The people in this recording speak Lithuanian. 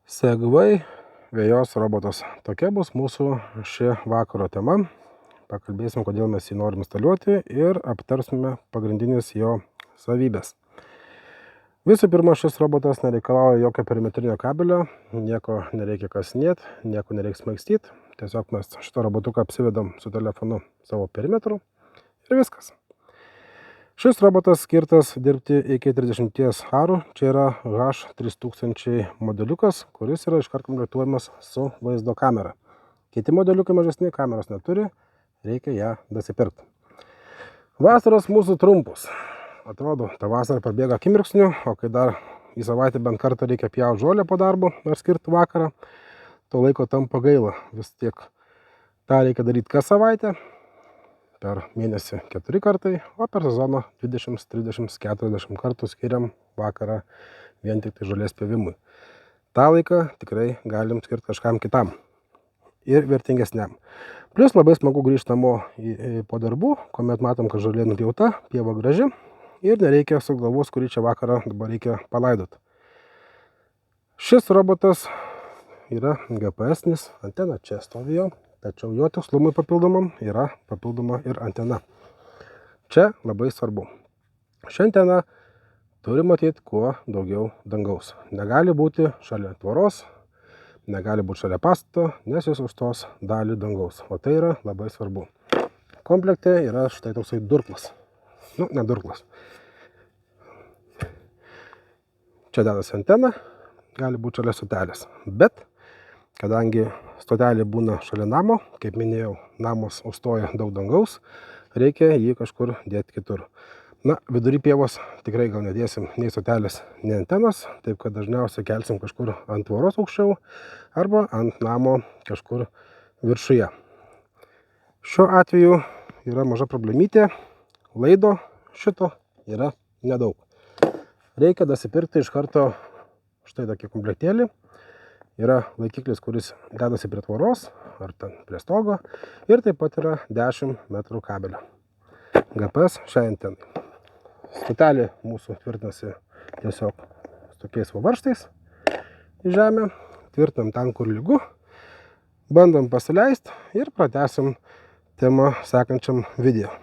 Segway vejos robotas. Tokia bus mūsų ši vakaro tema. Pakalbėsim, kodėl mes jį norim instaliuoti ir aptarsime pagrindinės jo savybės. Visų pirma, šis robotas nereikalauja jokio perimetrinio kabelio, nieko nereikia kasinėti, nieko nereikia smaigstyti. Tiesiog mes šitą robotuką apsivedam su telefonu savo perimetru ir viskas. Šis robotas skirtas dirbti iki 30 arų. Čia yra H3000 modeliukas, kuris yra iškart komplektuojamas su vaizdo kamera. Kiti modeliukai mažesni, kameros neturi, reikia ją dasipirkti. Vasaros mūsų trumpus. Atrodo, ta vasara pabėga akimirksniu, o kai dar į savaitę bent kartą reikia pjauti žolę po darbo ar skirti vakarą, to laiko tampa gaila. Vis tiek tą reikia daryti kas savaitę. Per mėnesį 4 kartai, o per sezoną 20, 30, 40 kartų skiriam vakarą vien tik tai žolės pjovimui. Ta laiką tikrai galim skirti kažkam kitam ir vertingesniam. Plius labai smagu grįžti namo po darbų, kuomet matom, kad žolė nupjauta, pieva graži ir nereikia su galvos, kurį čia vakarą dabar reikia palaidoti. Šis robotas yra GPS-nis, antena čia stovi jo. Tačiau jo tikslumui papildomam yra papildoma ir antena. Čia labai svarbu. Ši antena turi matyti kuo daugiau dangaus. Negali būti šalia tvoros, negali būti šalia pastato, nes jis užstos dalį dangaus. O tai yra labai svarbu. Komplekte yra štai toksai durklas. Nu, ne durklas. Čia dedasi antena, gali būti šalia stotelės. Bet kadangi stotelė būna šalia namo, kaip minėjau, namas užstoja daug dangaus, reikia jį kažkur dėti kitur. Na, vidury pievos tikrai gal nedėsim nei stotelės, nei antenos, taip kad dažniausiai kelsim kažkur ant tvoros aukščiau arba ant namo kažkur viršuje. Šiuo atveju yra maža problemytė, laido šito yra nedaug. Reikia dasipirkti iš karto štai tokį komplektėlį. Yra laikiklis, kuris dedasi prie tvoros ar ten prie stogo ir taip pat yra 10 metrų kabelio. GPS šiai antenai. Stotelė mūsų tvirtinasi tiesiog tokiais varžtais į žemę. Tvirtinam ten, kur lygu. Bandom pasileisti ir pratęsim temą sekančiam video.